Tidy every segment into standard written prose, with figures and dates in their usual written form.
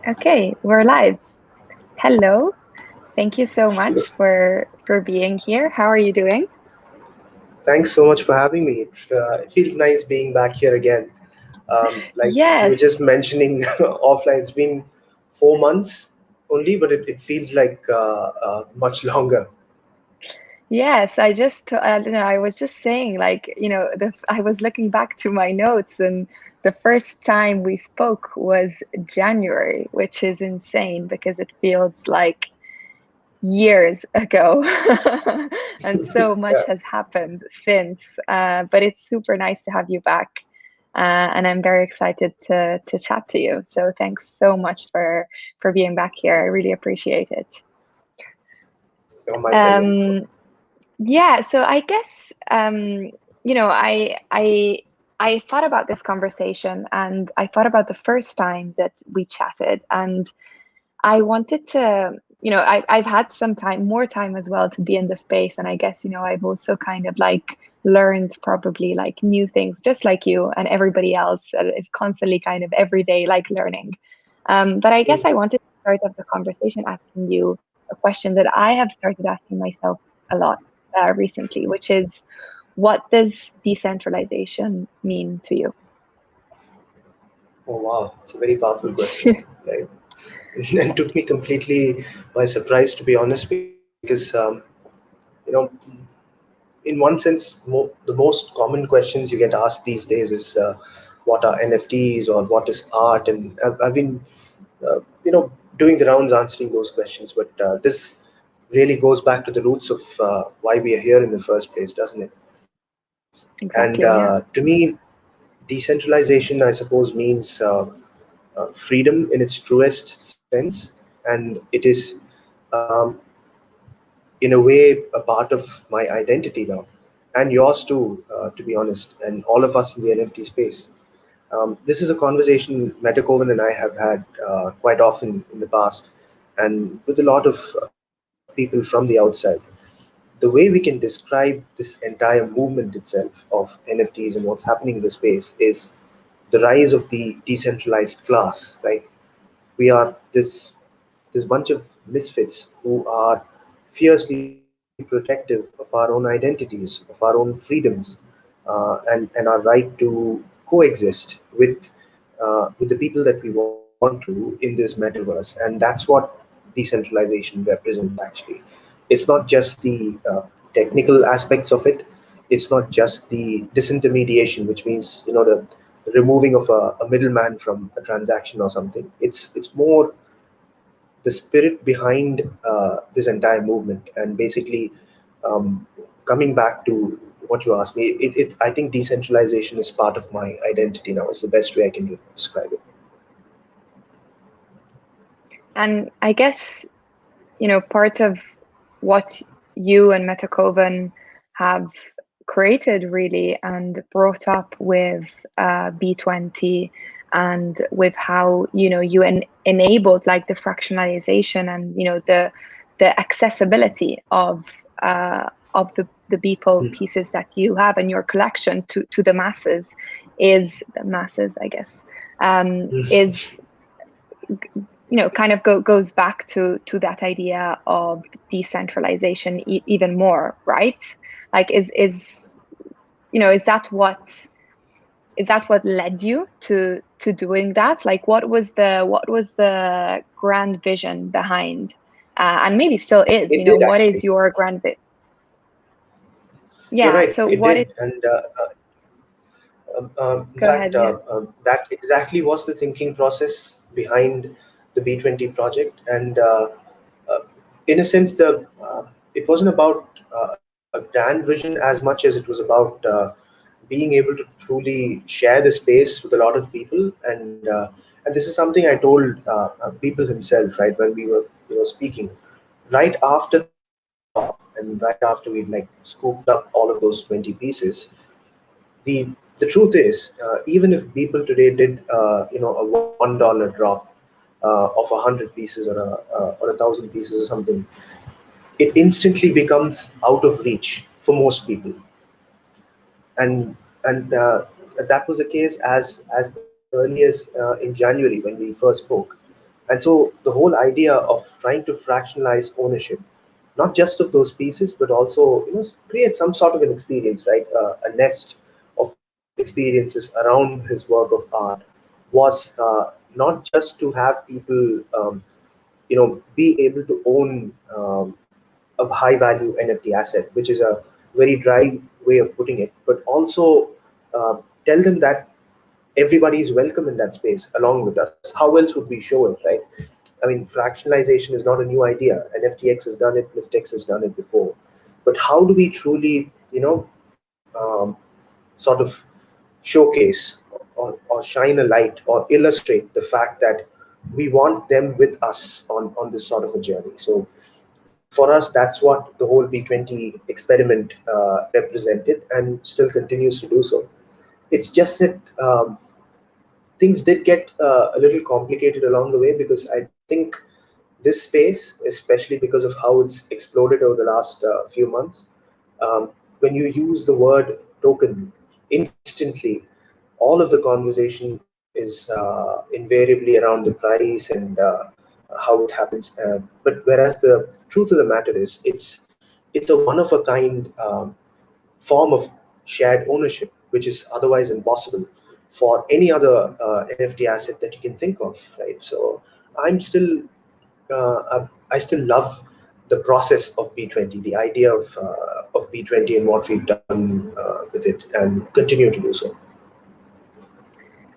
Okay, we're live. Hello. Thank you so much for being here. How are you doing? Thanks so much for having me. It feels nice being back here again. Like you were Yes. just mentioning offline, it's been 4 months only, but it feels like much longer. Yes, I was just saying I was looking back to my notes and the first time we spoke was January, which is insane because it feels like years ago. And so much Yeah. has happened since. But it's super nice to have you back. And I'm very excited to chat to you. So thanks so much for being back here. I really appreciate it. Oh, my pleasure. Um, yeah, so I guess you know, I thought about this conversation and I thought about the first time that we chatted, and I wanted to, I've had some time, more time as well to be in the space. And I guess, I've also kind of like learned probably like new things, just like you and everybody else is constantly kind of every day like learning. But I guess I Mhm. wanted to start off the conversation asking you a question that I have started asking myself a lot recently, which is, what does decentralization mean to you? Oh wow, it's a very powerful question, right? And took me completely by surprise, to be honest, because you know, in one sense, the most common questions you get asked these days is what are NFTs or what is art, and I've been you know doing the rounds answering those questions, but this really goes back to the roots of why we are here in the first place, doesn't it? And Exactly, to yeah. me, decentralization, I suppose, means freedom in its truest sense, and it is um, in a way a part of my identity now, and yours too, to be honest, and all of us in the NFT space. This is a conversation Metacoven and I have had quite often in the past, and with a lot of people from the outside. The way we can describe this entire movement itself of NFTs and what's happening in the space is the rise of the decentralized class, right? We are this bunch of misfits who are fiercely protective of our own identities, of our own freedoms, and our right to coexist with the people that we want to in this metaverse. And that's what decentralization represents, actually. It's not just the technical aspects of it. It's not just the disintermediation, which means the removing of a middleman from a transaction or something. It's more the spirit behind this entire movement, and basically um, coming back to what you asked me, I think decentralization is part of my identity now. It's the best way I can describe it. And I guess, part of what you and Metacoven have created really and brought up with B20, and with how, you enabled like the fractionalization and, the accessibility of the Beeple pieces that you have in your collection to the masses, is the masses, I guess, is kind of goes back to that idea of decentralization even more, right? Like, is that what led you to doing that? Like, what was the grand vision behind, and maybe still is, It did what is actually. your grand vision? You're Yeah, right. so It what is did, and in go fact, ahead, yeah. that exactly was the thinking process behind the B20 project. And uh, in a sense, it wasn't about a grand vision as much as it was about being able to truly share the space with a lot of people. And this is something I told people himself, right, when we were speaking right after the drop, and right after we like scooped up all of those 20 pieces. The truth is, even if people today did a $1 drop of 100 pieces or 1,000 pieces or something, it instantly becomes out of reach for most people. And that was the case as early as in January when we first spoke. And so the whole idea of trying to fractionalize ownership, not just of those pieces, but also create some sort of an experience, right? A nest of experiences around his work of art was not just to have people, be able to own a high value NFT asset, which is a very dry way of putting it, but also tell them that everybody is welcome in that space along with us. How else would we show it, right? I mean, fractionalization is not a new idea. NFTX has done it, Liftx has done it before. But how do we truly, sort of showcase or shine a light or illustrate the fact that we want them with us on this sort of a journey? So for us, that's what the whole B20 experiment represented and still continues to do so. It's just that things did get a little complicated along the way, because I think this space, especially because of how it's exploded over the last few months, when you use the word token, instantly, all of the conversation is invariably around the price and how it happens. But whereas the truth of the matter is, it's a one of a kind form of shared ownership, which is otherwise impossible for any other NFT asset that you can think of, right? So I'm still, I still love the process of B20, the idea of B20 and what we've done with it, and continue to do so.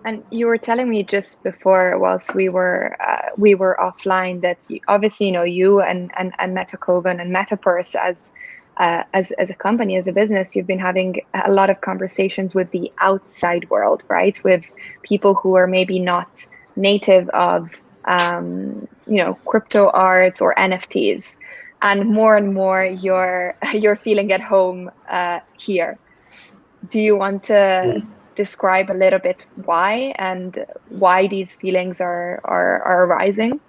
And you were telling me just before, whilst we were offline, that obviously, you and Metacoven and Metaverse as a company, as a business, you've been having a lot of conversations with the outside world, right? With people who are maybe not native of crypto art or NFTs, and more you're feeling at home here. Do you want to describe a little bit why, and why these feelings are arising?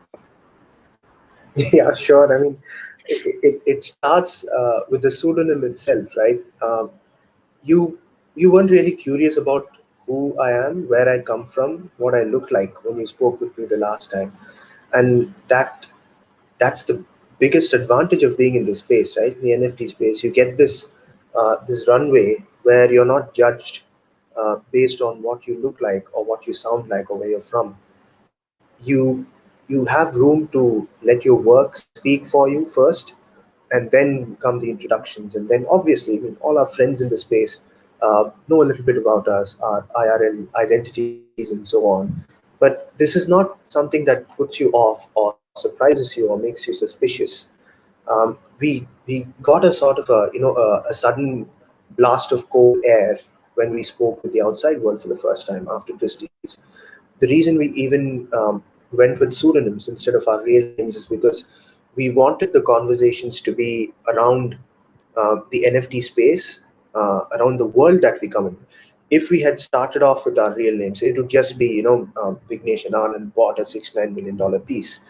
Yeah, sure. I mean, it starts with the pseudonym itself, right? You you weren't really curious about who I am, where I come from, what I look like when you spoke with me the last time, and that's the biggest advantage of being in this space, right? In the NFT space, you get this runway where you're not judged based on what you look like or what you sound like or where you're from. You have room to let your work speak for you first, and then come the introductions, and then obviously, I mean, all our friends in the space know a little bit about us, our IRL identities, and so on. But this is not something that puts you off or surprises you or makes you suspicious. We got a sort of a sudden blast of cold air when we spoke with the outside world for the first time after Christie's. The reason we even went with pseudonyms instead of our real names is because we wanted the conversations to be around the NFT space, around the world that we come in. If we had started off with our real names, it would just be, Vignesh and Anand bought a $69 million piece.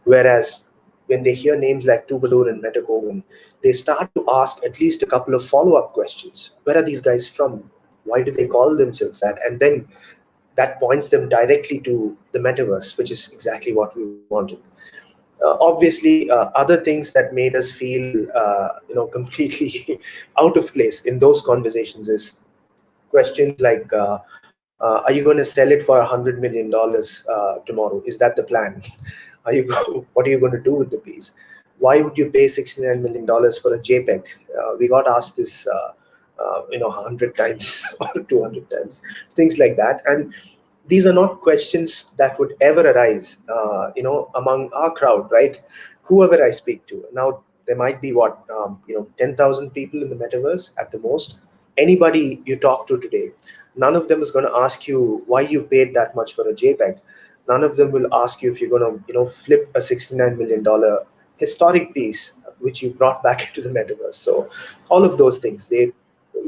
Whereas when they hear names like Twobadour and Metacoven, they start to ask at least a couple of follow-up questions. Where are these guys from? Why do they call themselves that? And then that points them directly to the metaverse, which is exactly what we wanted. Obviously, other things that made us feel, completely out of place in those conversations is questions like, "Are you going to sell it for $100 million tomorrow? Is that the plan? What are you going to do with the piece? Why would you pay $69 million for a JPEG?" We got asked this, 100 times or 200 times, things like that. And these are not questions that would ever arise, among our crowd, right? Whoever I speak to now, there might be 10,000 people in the metaverse at the most. Anybody you talk to today, none of them is going to ask you why you paid that much for a JPEG. None of them will ask you if you're going to, flip a $69 million historic piece which you brought back into the metaverse. So all of those things,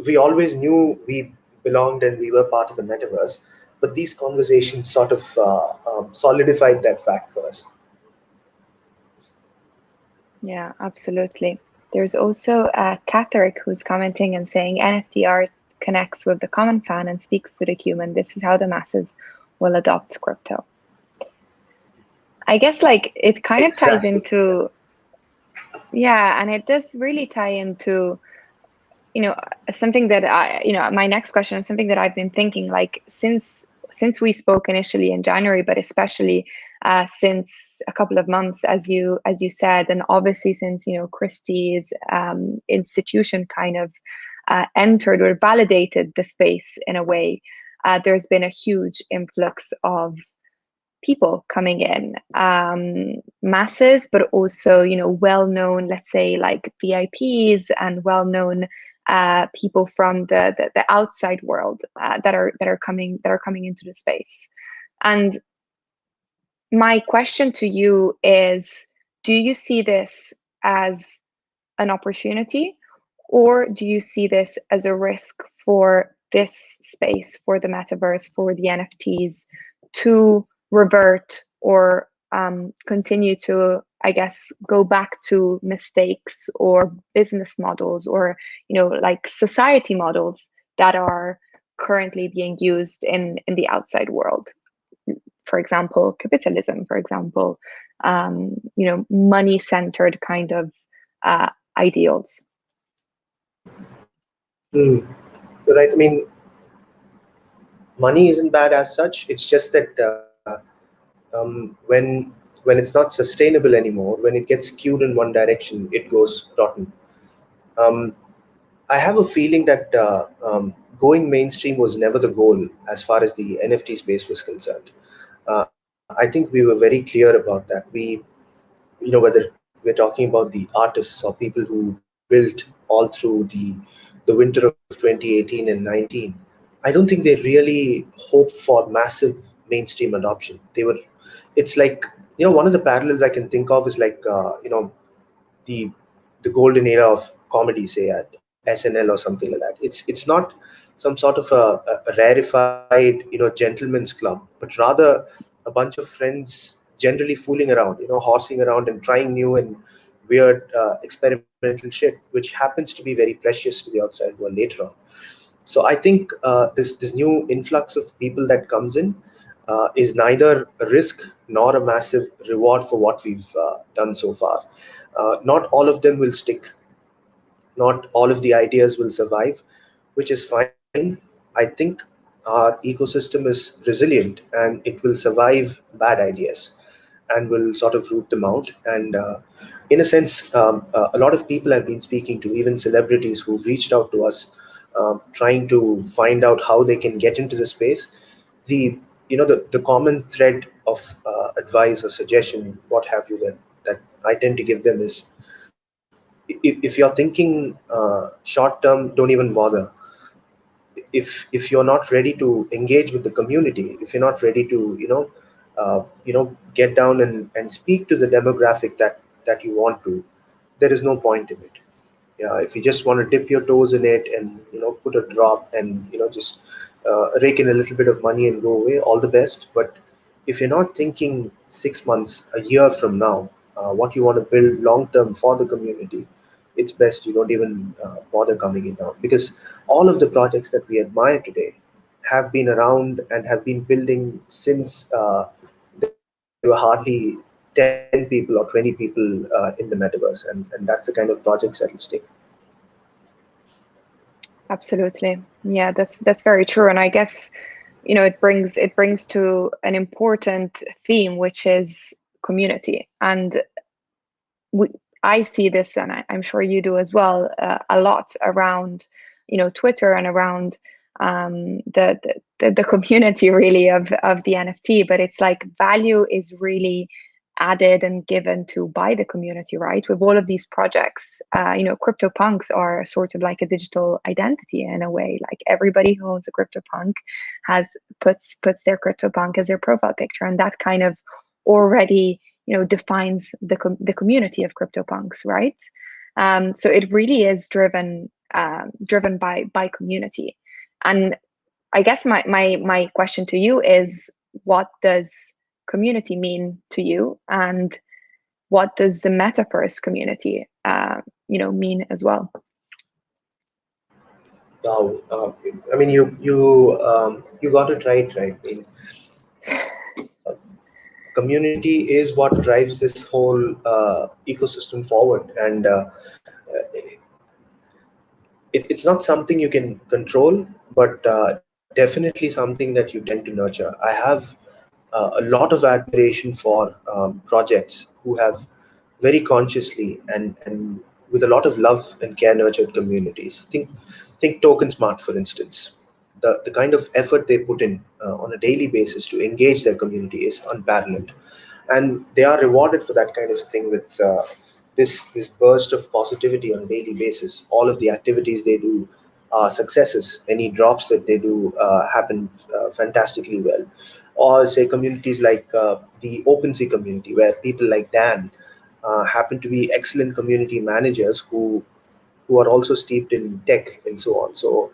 we always knew we belonged and we were part of the metaverse, but these conversations sort of solidified that fact for us. Yeah, absolutely. There's also Catherine who's commenting and saying NFT art connects with the common fan and speaks to the human. This is how the masses will adopt crypto. I guess like it kind of ties Exactly. into, yeah, and it does really tie into, you know, something that my next question is something that I've been thinking, like since we spoke initially in January, but especially since a couple of months, as you said, and obviously since, Christie's institution kind of entered or validated the space in a way, there's been a huge influx of people coming in, masses, but also, well-known, let's say like VIPs and well-known people from the outside world that are coming into the space. And my question to you is, do you see this as an opportunity, or do you see this as a risk for this space, for the metaverse, for the NFTs to revert or continue to, I guess, go back to mistakes or business models or, like society models that are currently being used in the outside world? For example, capitalism, for example, money-centered kind of ideals. Hmm. Right. I mean, money isn't bad as such. It's just that when it's not sustainable anymore, when it gets skewed in one direction, it goes rotten. Um, I have a feeling that going mainstream was never the goal as far as the NFT space was concerned. I think we were very clear about that. Whether we're talking about the artists or people who built all through the winter of 2018 and 19, I don't think they really hoped for massive mainstream adoption. It's like, one of the parallels I can think of is like, the the golden era of comedy, say at SNL or something like that. It's not some sort of a rarefied, gentleman's club, but rather a bunch of friends generally fooling around, horsing around and trying new and weird experimental shit, which happens to be very precious to the outside world later on. So I think this new influx of people that comes in is neither a risk nor a massive reward for what we've done so far. Not all of them will stick. Not all of the ideas will survive, which is fine. I think our ecosystem is resilient and it will survive bad ideas and will sort of root them out. And in a sense, a lot of people I've been speaking to, even celebrities who've reached out to us, trying to find out how they can get into the space. The common thread of advice or suggestion, what have you, that I tend to give them is, if you're thinking short term, don't even bother. If you're not ready to engage with the community, if you're not ready to get down and speak to the demographic that you want to, there is no point in it. Yeah, if you just want to dip your toes in it and put a drop and just rake in a little bit of money and go away, all the best. But if you're not thinking 6 months, a year from now, what you want to build long term for the community, it's best you don't even bother coming in now, because all of the projects that we admire today have been around and have been building since there were hardly 10 people or 20 people in the metaverse, and that's the kind of projects that will stick. Absolutely. Yeah, that's very true. And I guess, it brings to an important theme, which is community. And we, I see this, and I'm sure you do as well, a lot around, Twitter and around the community really of the NFT. But it's like value is really added and given to by the community, right? With all of these projects, CryptoPunks are sort of like a digital identity in a way. Like everybody who owns a CryptoPunk has puts their CryptoPunk as their profile picture, and that kind of already defines the community of CryptoPunks, right? So it really is driven by community. And I guess my question to you is, what does community mean to you, and what does the metaverse community mean as well? Wow. I mean, you got it right. I mean, community is what drives this whole ecosystem forward, and it's not something you can control, but definitely something that you tend to nurture. I have a lot of admiration for projects who have very consciously and with a lot of love and care nurtured communities. Think Token Smart, for instance. The kind of effort they put in on a daily basis to engage their community is unparalleled, and they are rewarded for that kind of thing with this burst of positivity on a daily basis. All of the activities they do are successes. Any drops that they do happen fantastically well. Or say communities like the OpenSea community, where people like Dan happen to be excellent community managers who are also steeped in tech and so on. So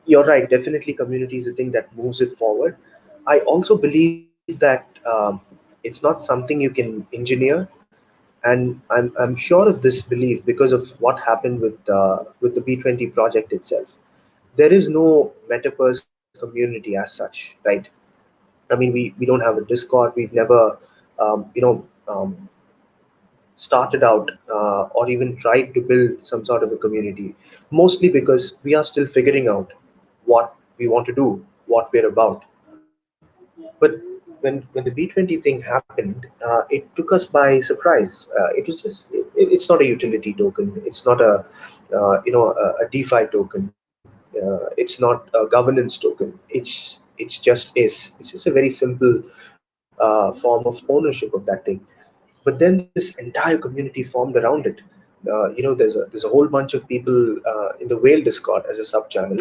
you're right, definitely community is a thing that moves it forward. I also believe that it's not something you can engineer, and I'm sure of this belief because of what happened with the B20 project itself. There is no Metaverse community as such, right? I mean, we don't have a Discord. We've never, started out or even tried to build some sort of a community, mostly because we are still figuring out what we want to do, what we're about. But when the B20 thing happened, it took us by surprise. It was just it's not a utility token. It's not a DeFi token. It's not a governance token. It's just is. It's just a very simple form of ownership of that thing. But then this entire community formed around it. There's a whole bunch of people in the Whale Discord as a sub channel.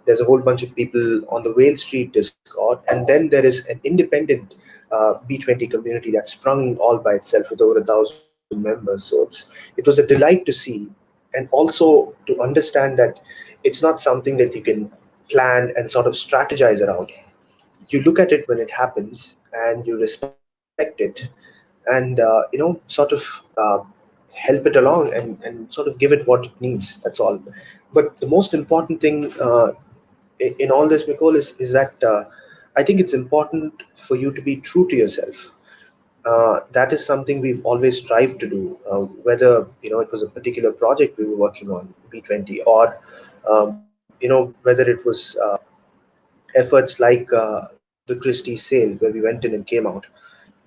There's a whole bunch of people on the Whale Street Discord, and then there is an independent B20 community that sprung all by itself with over 1,000 members. So it was a delight to see, and also to understand that it's not something that you can plan and sort of strategize around. You look at it when it happens and you respect it, and sort of help it along and sort of give it what it needs. That's all. But the most important thing in all this, Nicole, is that I think it's important for you to be true to yourself. That is something we've always strived to do, whether it was a particular project we were working on, B20, or whether it was efforts like the Christie's sale where we went in and came out.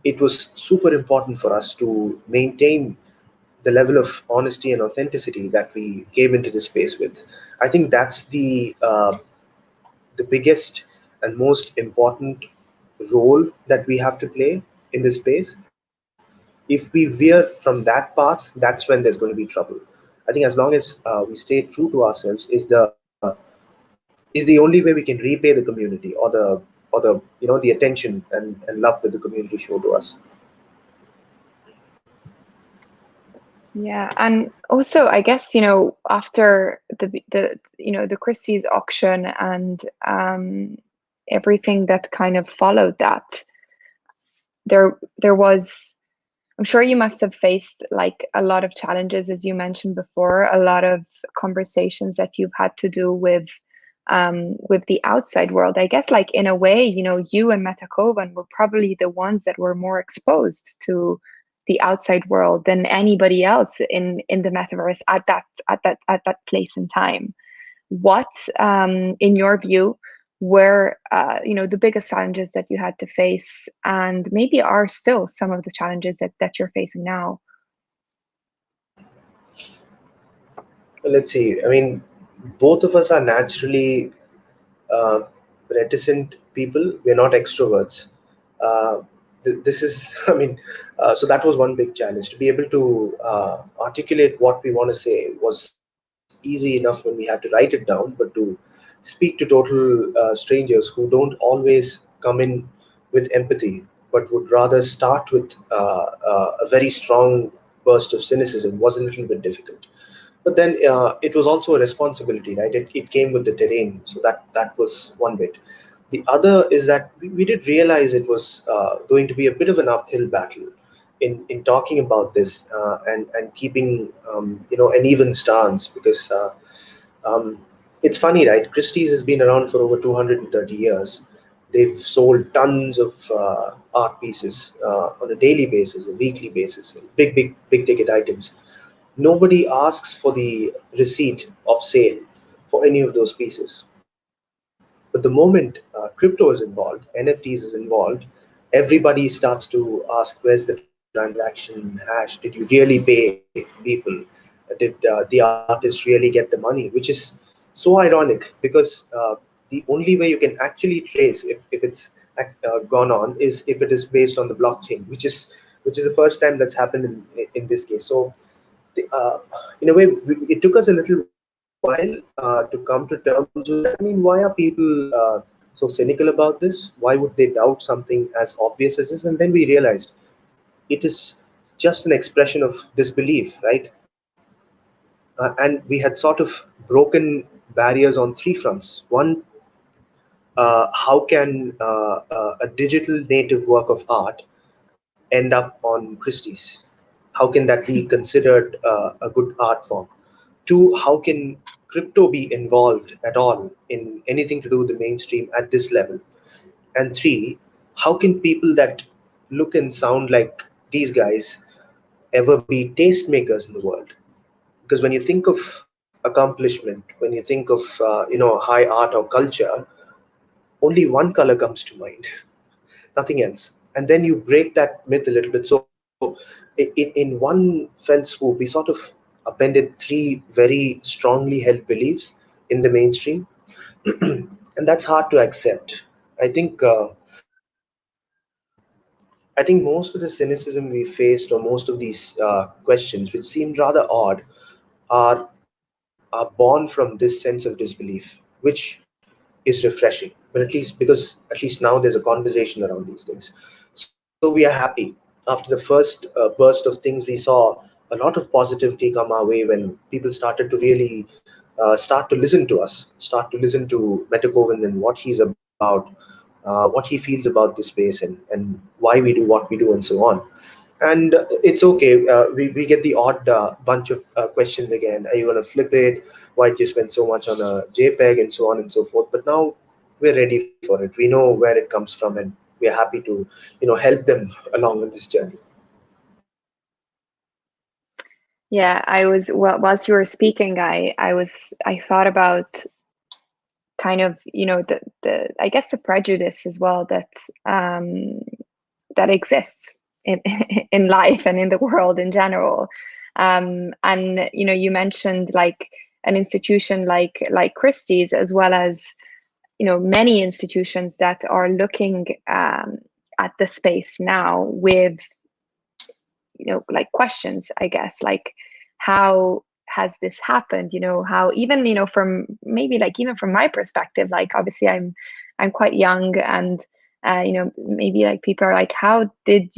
It was super important for us to maintain the level of honesty and authenticity that we came into this space with. I think that's the biggest and most important role that we have to play in this space. If we veer from that path, that's when there's going to be trouble. I think as long as we stay true to ourselves is the only way we can repay the community or the the attention and love that the community show to us. Yeah, and also I guess after the Christie's auction and everything that kind of followed that, there was, I'm sure you must have faced like a lot of challenges, as you mentioned before, a lot of conversations that you've had to do with the outside world. I guess, like, in a way, you and Metakovan were probably the ones that were more exposed to the outside world than anybody else in the metaverse at that place and time. What, in your view, were the biggest challenges that you had to face, and maybe are still some of the challenges that you're facing now? Let's see. I mean, both of us are naturally uh, reticent people. We're not extroverts. This is, I mean, so that was one big challenge. To be able to articulate what we want to say was easy enough when we had to write it down, but to speak to total strangers who don't always come in with empathy, but would rather start with a very strong burst of cynicism was a little bit difficult. But then it was also a responsibility, right? It came with the terrain, so that was one bit. The other is that we did realize it was going to be a bit of an uphill battle in talking about this and keeping an even stance, because um, it's funny, right? Christie's has been around for over 230 years, They've sold tons of art pieces on a daily basis, a weekly basis, big ticket items. Nobody asks for the receipt of sale for any of those pieces. But the moment crypto is involved, NFTs is involved, everybody starts to ask, where's the transaction hash? Did you really pay people? Did the artist really get the money? Which is so ironic, because the only way you can actually trace if it's gone on is if it is based on the blockchain, which is the first time that's happened in this case. So in a way, it took us a little while to come to terms with that. I mean, why are people so cynical about this? Why would they doubt something as obvious as this? And then we realized it is just an expression of disbelief, right? And we had sort of broken barriers on three fronts. One, how can a digital native work of art end up on Christie's? How can that be considered a good art form? Two, how can crypto be involved at all in anything to do with the mainstream at this level? And three, how can people that look and sound like these guys ever be tastemakers in the world? Because when you think of accomplishment, when you think of high art or culture, only one color comes to mind, nothing else. And then you break that myth a little bit. So in one fell swoop, we sort of appended three very strongly held beliefs in the mainstream, and that's hard to accept. I think I think most of the cynicism we faced, or most of these questions, which seemed rather odd, are born from this sense of disbelief, which is refreshing. But at least now there's a conversation around these things. So we are happy. After the first burst of things, we saw a lot of positivity come our way when people started to really start to listen to us, start to listen to Metakovan and what he's about, what he feels about this space, and why we do what we do, and so on. And it's okay. We get the odd bunch of questions again. Are you going to flip it? Why did you spend so much on a JPEG, and so on and so forth? But now we're ready for it. We know where it comes from, and we're happy to help them along on this journey. Yeah, whilst you were speaking, I thought about kind of, the I guess the prejudice as well that that exists in in life and in the world in general. And you mentioned like an institution like Christie's, as well as many institutions that are looking at the space now with like questions, I guess, like how has this happened, how even from maybe like even from my perspective, like obviously I'm quite young, and maybe like people are like, how did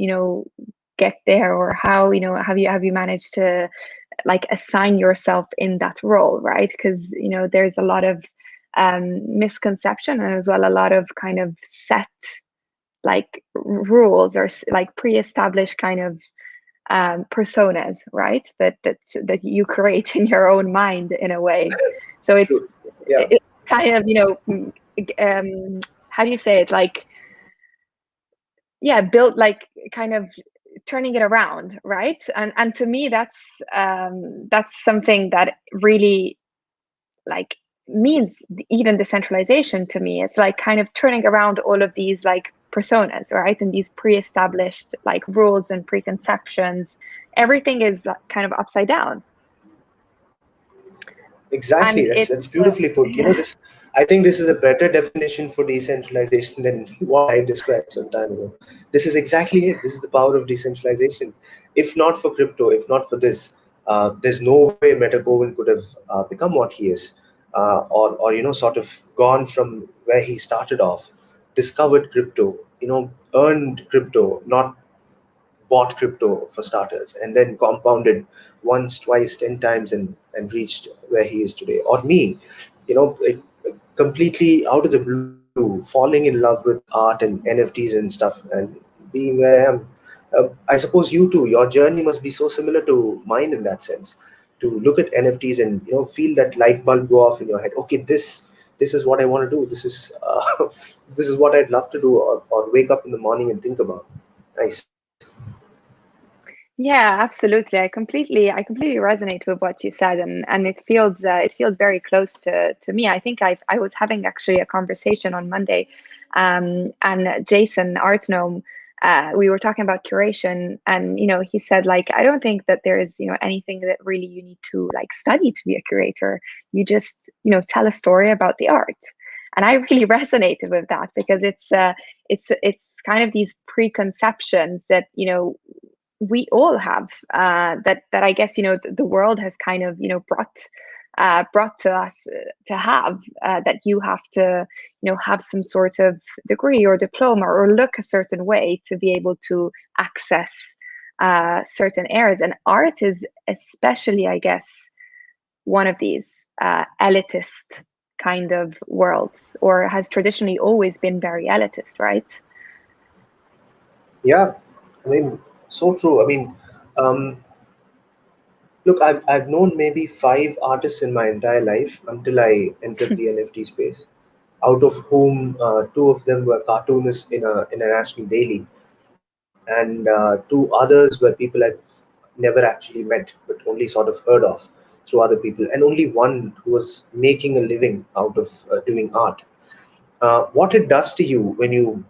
get there, or how have you managed to like assign yourself in that role, right? Because there's a lot of misconception, and as well a lot of kind of set like rules, or like pre-established kind of personas, right? That you create in your own mind in a way. So True. Yeah. it's kind of how do you say it? Like, yeah, built like kind of turning it around, right? And to me, that's something that really like means even decentralization to me. It's like kind of turning around all of these like personas, right? And these pre-established like rules and preconceptions. Everything is kind of upside down. Exactly. And That's beautifully put. yeah. I think this is a better definition for decentralization than what I described some time ago. This is exactly it. This is the power of decentralization. If not for crypto, if not for this, there's no way Metakovan could have become what he is, or sort of gone from where he started off, discovered crypto, earned crypto, not bought crypto for starters, and then compounded once, twice, 10 times, and reached where he is today. Or me, completely out of the blue, falling in love with art and NFTs and stuff, and being where I am. I suppose you too. Your journey must be so similar to mine in that sense. To look at NFTs and feel that light bulb go off in your head. Okay, this is what I want to do. This is this is what I'd love to do, or wake up in the morning and think about. Nice. Yeah, absolutely. I completely resonate with what you said, and it feels very close to me. I think I was having actually a conversation on Monday, and Jason Artnome, we were talking about curation, and he said, like, I don't think that there is anything that really you need to like study to be a curator. You just tell a story about the art, and I really resonated with that because it's kind of these preconceptions that we all have, that I guess the world has kind of brought to us, to have, that you have to have some sort of degree or diploma or look a certain way to be able to access certain areas. And art is especially, I guess, one of these elitist kind of worlds, or has traditionally always been very elitist, right? Yeah, I mean, so true. I mean, um, look, I've known maybe five artists in my entire life until I entered the NFT space. Out of whom two of them were cartoonists in a national daily, and two others were people I've never actually met, but only sort of heard of through other people, and only one who was making a living out of doing art. What it does to you when you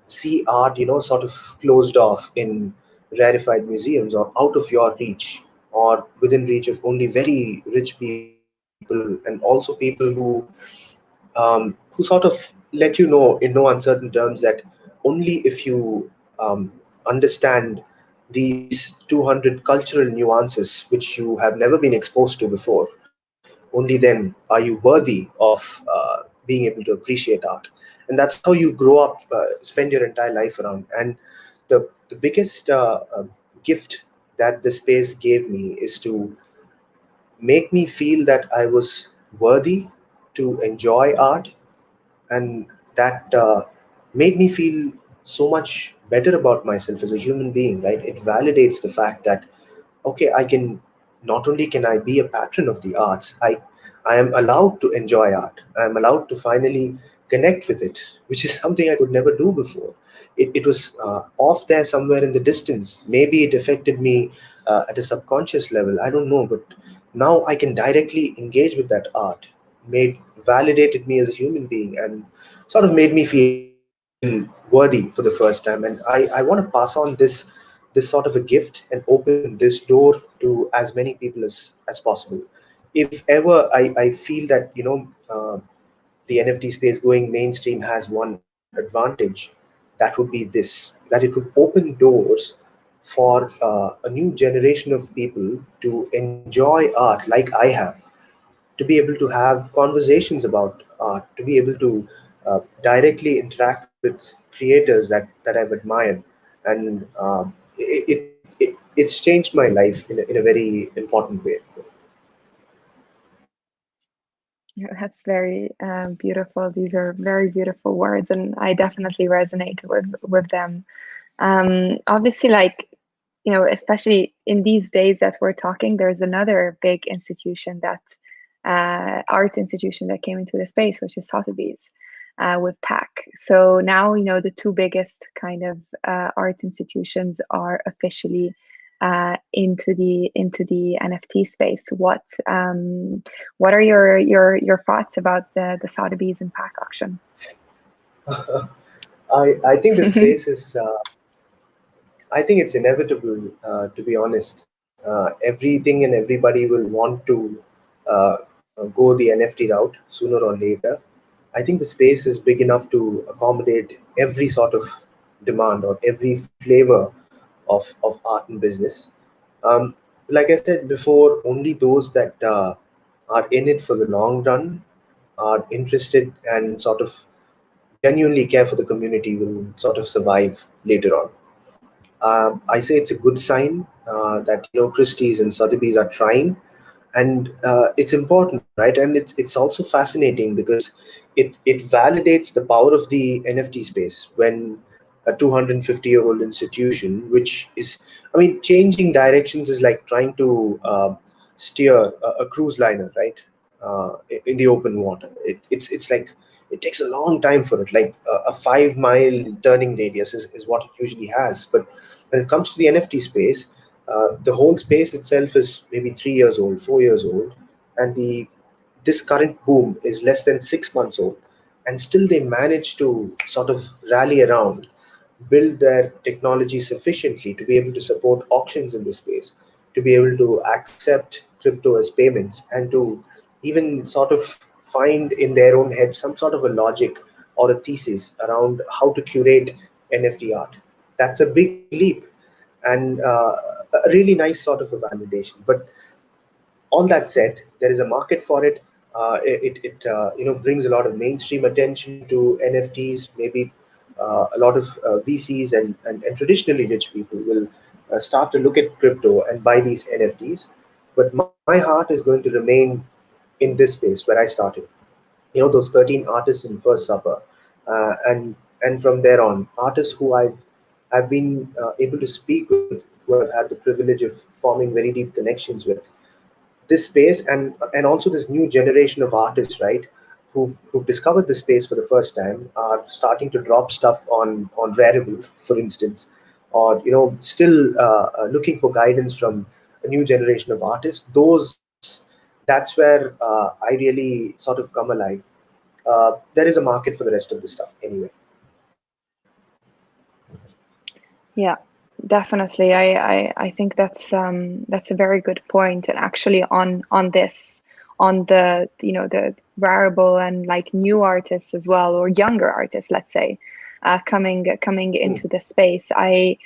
see art, sort of closed off in rarefied museums or out of your reach, or within reach of only very rich people, and also people who sort of let you know in no uncertain terms that only if you understand these 200 cultural nuances which you have never been exposed to before, only then are you worthy of being able to appreciate art. And that's how you grow up, spend your entire life around. And the biggest gift that the space gave me is to make me feel that I was worthy to enjoy art, and that made me feel so much better about myself as a human being. Right? It validates the fact that okay, I can, not only can I be a patron of the arts, I am allowed to enjoy art. I am allowed to finally connect with it, which is something I could never do before. It was off there somewhere in the distance. Maybe it affected me at a subconscious level. I don't know, but now I can directly engage with that art. Made Validated me as a human being and sort of made me feel worthy for the first time. And I want to pass on this sort of a gift and open this door to as many people as possible. If ever I feel that the NFT space going mainstream has one advantage, that would be this: that it would open doors for a new generation of people to enjoy art like I have, to be able to have conversations about art, to be able to directly interact with creators that I've admired. And it's changed my life in a very important way. Yeah, that's very beautiful. These are very beautiful words, and I definitely resonate with them. Obviously, like especially in these days that we're talking, there's another big institution that art institution that came into the space, which is Sotheby's, with PAC. So now the two biggest kind of art institutions are officially into the NFT space. What are your thoughts about the Sotheby's and PAC auction? I think the space is I think it's inevitable, to be honest. Everything and everybody will want to go the NFT route sooner or later. I think the space is big enough to accommodate every sort of demand or every flavor of art and business. Um, like I said before, only those that are in it for the long run, are interested and sort of genuinely care for the community, will sort of survive later on. I say it's a good sign that Christies and Sotheby's are trying, and it's important, right? And it's also fascinating because it validates the power of the NFT space when a 250-year-old institution, which is, I mean, changing directions is like trying to steer a cruise liner, right? in the open water. It's like it takes a long time for it. Like a 5 mile turning radius is what it usually has. But when it comes to the NFT space, the whole space itself is maybe 3 years old, 4 years old, and the this current boom is less than 6 months old, and still they manage to sort of rally around, build their technology sufficiently to be able to support auctions in this space, to be able to accept crypto as payments, and to even sort of find in their own head some sort of a logic or a thesis around how to curate NFT art. That's a big leap, and a really nice sort of a validation. But all that said, there is a market for it. It brings a lot of mainstream attention to NFTs. Maybe a lot of VCs and traditionally rich people will start to look at crypto and buy these NFTs. But my heart is going to remain in this space where I started. Those 13 artists in First Supper, and from there on, artists who I've been able to speak with, who I've had the privilege of forming very deep connections with. This space, and also this new generation of artists, right, who've discovered this space for the first time, are starting to drop stuff on Rarible, for instance, or still looking for guidance from a new generation of artists. That's where I really sort of come alive. There is a market for the rest of this stuff anyway. Yeah, definitely. I think that's a very good point. And actually on this, on the the wearable and like new artists as well, or younger artists, let's say, coming into the space. I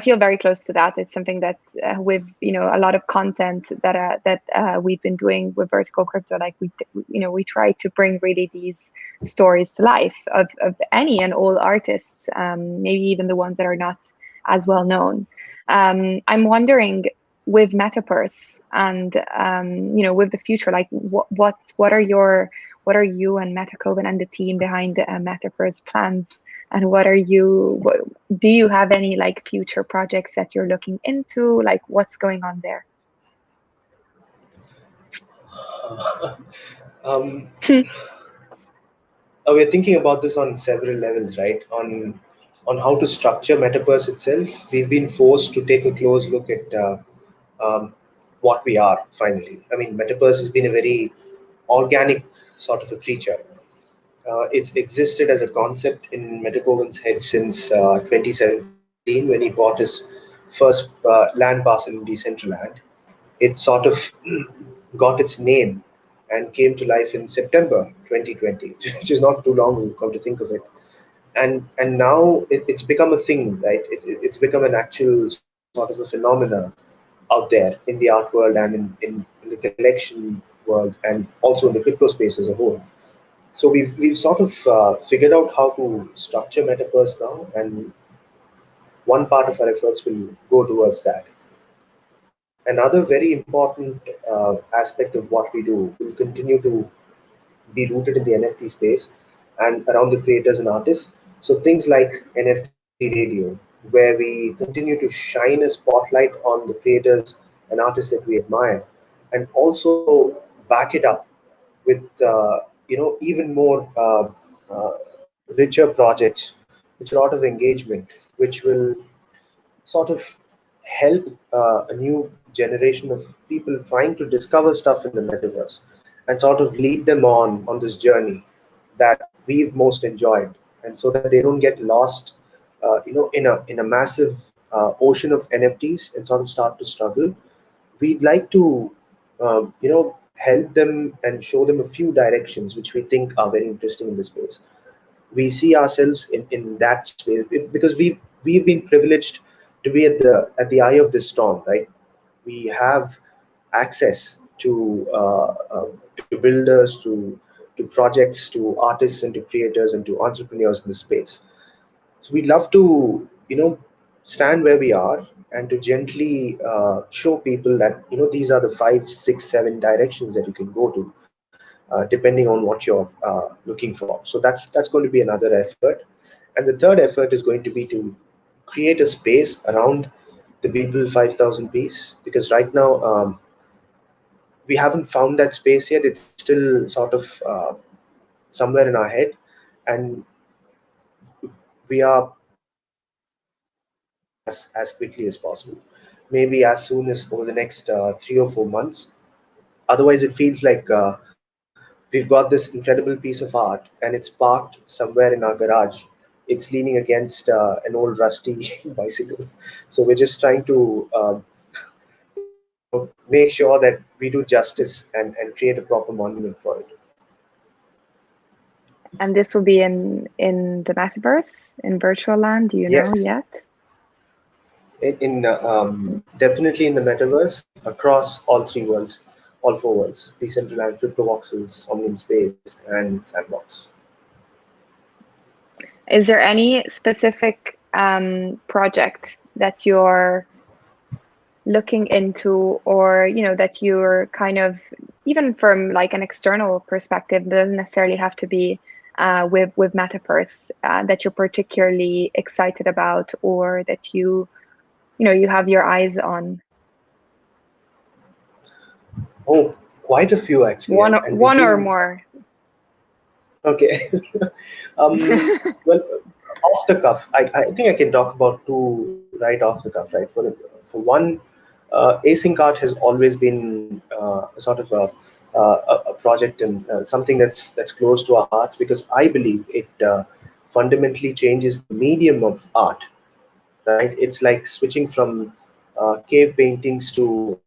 feel very close to that. It's something that with a lot of content that we've been doing with Vertical Crypto. Like we try to bring really these stories to life of any and all artists, maybe even the ones that are not as well known. I'm wondering, with Metaverse and with the future, like what are you and Metacoven and the team behind the Metaverse plans? And do you have any like future projects that you're looking into? Like what's going on there? um, we're thinking about this on several levels, right? On how to structure Metaverse itself. We've been forced to take a close look at um, what we are finally. I mean, Metaverse has been a very organic sort of a creature. It's existed as a concept in Metacoven's head since 2017, when he bought his first land parcel in Decentralised. It sort of got its name and came to life in September 2020, which is not too long ago, come to think of it. And now it's become a thing, right? It's become an actual sort of a phenomena out there in the art world and in the collection world, and also in the crypto space as a whole. So we've sort of figured out how to structure Metaverse now, and one part of our efforts will go towards that. Another very important aspect of what we do will continue to be rooted in the NFT space and around the creators and artists. So things like NFT radio, where we continue to shine a spotlight on the creators and artists that we admire, and also back it up with even more richer projects, which a lot of engagement, which will sort of help a new generation of people trying to discover stuff in the metaverse, and sort of lead them on this journey that we've most enjoyed, and so that they don't get lost in a massive ocean of NFTs and sort of start to struggle. We'd like to help them and show them a few directions which we think are very interesting in this space. We see ourselves in that space because we've been privileged to be at the eye of this storm, right? We have access to builders, to projects, to artists, and to creators, and to entrepreneurs in the space. So we'd love to stand where we are, and to gently show people that these are the 5, 6, 7 directions that you can go to, depending on what you're looking for. So that's going to be another effort. And the third effort is going to be to create a space around the Beeple 5000 piece, because right now we haven't found that space yet. It's still sort of somewhere in our head, and we are as quickly as possible. Maybe as soon as over the next 3 or 4 months. Otherwise, it feels like we've got this incredible piece of art and it's parked somewhere in our garage. It's leaning against an old rusty bicycle. So we're just trying to make sure that we do justice and create a proper monument for it. And this will be in the metaverse, in virtual land. Do you know Yes, yet? definitely in the metaverse across all 3 worlds, all 4 worlds: decentralized, crypto Omnium Space, and Sandbox. Is there any specific project that you're looking into, or that you're kind of, even from like an external perspective, doesn't necessarily have to be with Metaverse, that you're particularly excited about, or that you have your eyes on? Oh, quite a few actually, and we've One or been more. okay. Well, off the cuff, I think I can talk about two right off the cuff, right? For one, async art has always been sort of a project and something that's close to our hearts, because I believe it fundamentally changes the medium of art, right? It's like switching from cave paintings to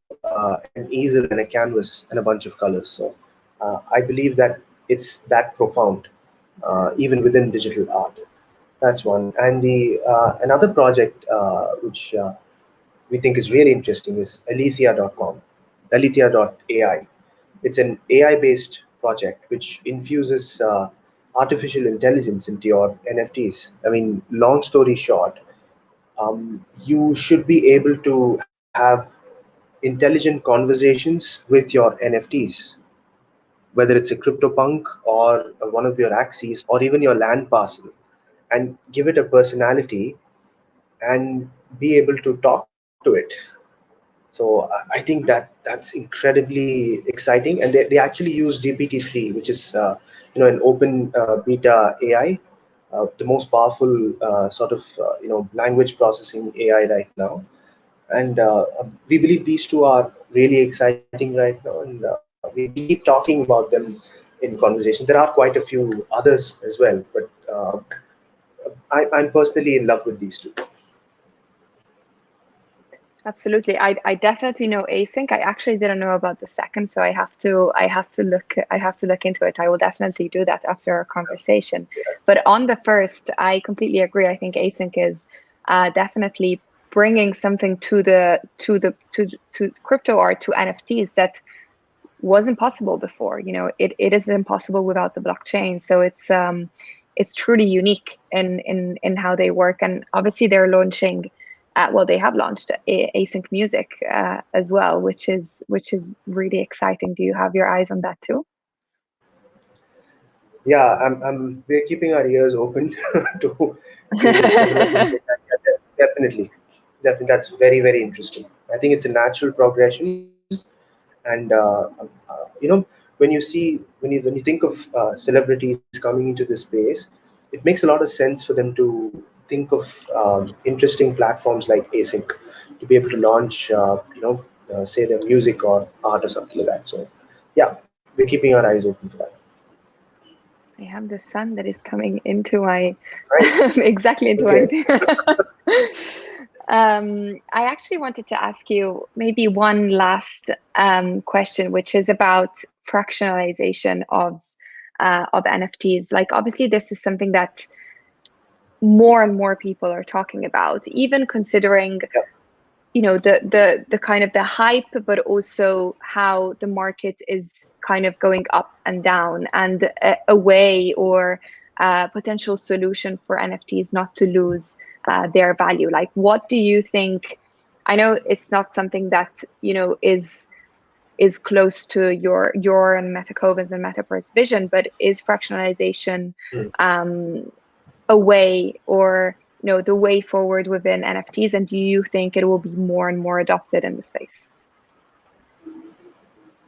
an easel and a canvas and a bunch of colors. So I believe that it's that profound, even within digital art. That's one. And the another project which we think is really interesting is Alethea.com, Alethea.ai. It's an AI-based project which infuses artificial intelligence into your NFTs. I mean, long story short, you should be able to have intelligent conversations with your NFTs, whether it's a CryptoPunk or one of your axes or even your land parcel, and give it a personality and be able to talk to it. So I think that's incredibly exciting, and they actually use GPT-3, which is an open beta AI, the most powerful sort of language processing AI right now. And we believe these two are really exciting right now, and we keep talking about them in conversation. There are quite a few others as well, but I'm personally in love with these two. Absolutely. I definitely know async. I actually didn't know about the second, so I have to look into it. I will definitely do that after our conversation. But on the first, I completely agree. I think async is definitely bringing something to crypto art, to NFTs, that wasn't possible before. It is impossible without the blockchain. So it's truly unique in how they work. And obviously they're launching, well, they have launched async music as well, which is really exciting. Do you have your eyes on that too? Yeah, we're keeping our ears open to developments like that. Yeah, definitely, definitely, that's very, very interesting. I think it's a natural progression, and when you see when you think of celebrities coming into this space, it makes a lot of sense for them to think of interesting platforms like async to be able to launch say their music or art or something like that. So yeah, we're keeping our eyes open for that. I have the sun that is coming into my Nice. exactly into my Okay. I actually wanted to ask you maybe one last question, which is about fractionalization of NFTs. Like, obviously, this is something that more and more people are talking about, even considering the kind of the hype, but also how the market is kind of going up and down, and a way or a potential solution for NFTs not to lose their value. Like, what do you think? I know it's not something that is close to your and Metacoven's and Metaverse vision, but is fractionalization um, a way, or the way forward within NFTs? And do you think it will be more and more adopted in the space?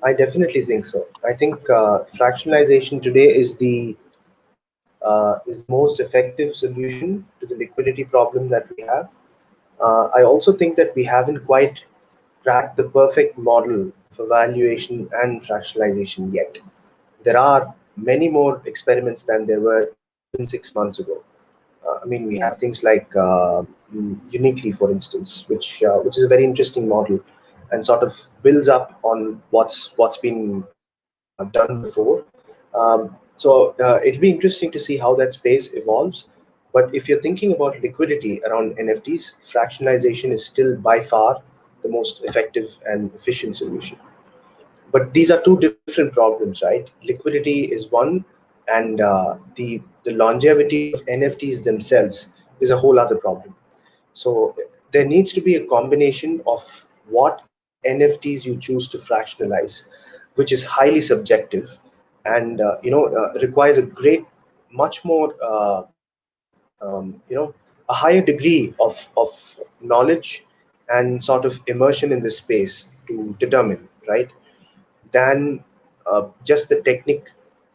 I definitely think so. I think fractionalization today is the most effective solution to the liquidity problem that we have. I also think that we haven't quite cracked the perfect model of evaluation and fractionalization yet. There are many more experiments than there were even 6 months ago. I mean, we have Yeah, things like uniquely, for instance, which is a very interesting model, and sort of builds up on what's been done before. So it'll be interesting to see how that space evolves. But if you're thinking about liquidity around NFTs, fractionalization is still by far the most effective and efficient solution. But these are two different problems, right? Liquidity is one, and the longevity of NFTs themselves is a whole other problem. So there needs to be a combination of what NFTs you choose to fractionalize, which is highly subjective, and requires a great, much more a higher degree of knowledge and sort of immersion in the space to determine, right? Than just the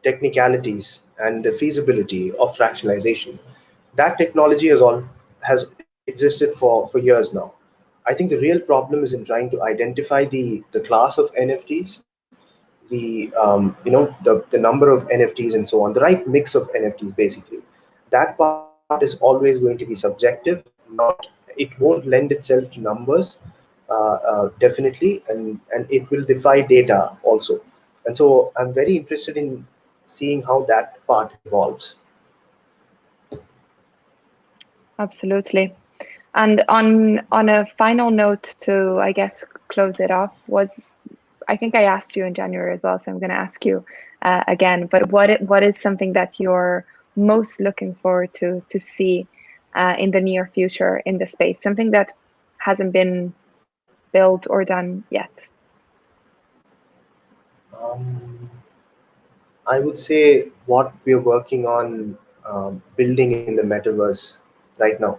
technicalities and the feasibility of fractionalization. That technology has existed for years now. I think the real problem is in trying to identify the class of NFTs, the number of NFTs and so on, the right mix of NFTs basically. That part is always going to be subjective. Not It won't lend itself to numbers, definitely, and it will defy data also. And so I'm very interested in seeing how that part evolves. absolutely. And on a final note to, I guess, close it off, was I think I asked you in January as well, so I'm going to ask you again. But what is something that you're most looking forward to see in the near future in the space? Something that hasn't been built or done yet. Um, I would say what we're working on building in the metaverse right now.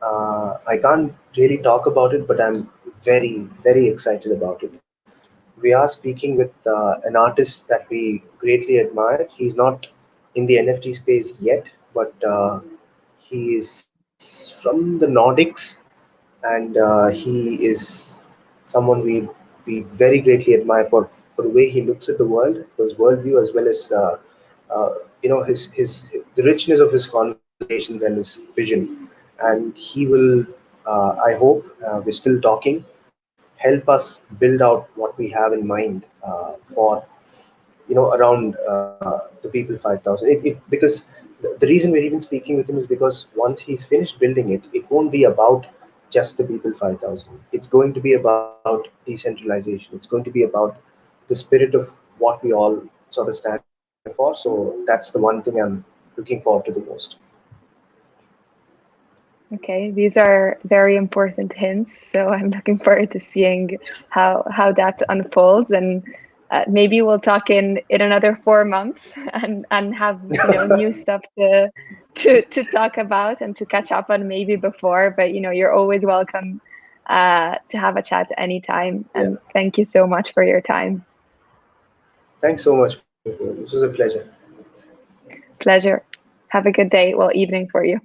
I can't really talk about it, but I'm very, very excited about it. We are speaking with an artist that we greatly admire. He's not in the NFT space yet, but he is from the Nordics, and he is someone we very greatly admire for the way he looks at the world, for his worldview, as well as his the richness of his conversations and his vision. And he will, I hope, we're still talking, help us build out what we have in mind for around the people 5,000. Because the reason we're even speaking with him is because once he's finished building it, it won't be about just the people 5,000. It's going to be about decentralization. It's going to be about the spirit of what we all sort of stand for. So that's the one thing I'm looking forward to the most. Okay, these are very important hints. So I'm looking forward to seeing how that unfolds, and maybe we'll talk in another 4 months and have new stuff to talk about and to catch up on maybe before. But you're always welcome to have a chat anytime. Yeah. And thank you so much for your time. Thanks so much, Miko. This was a pleasure. Pleasure. Have a good day. Well, evening for you.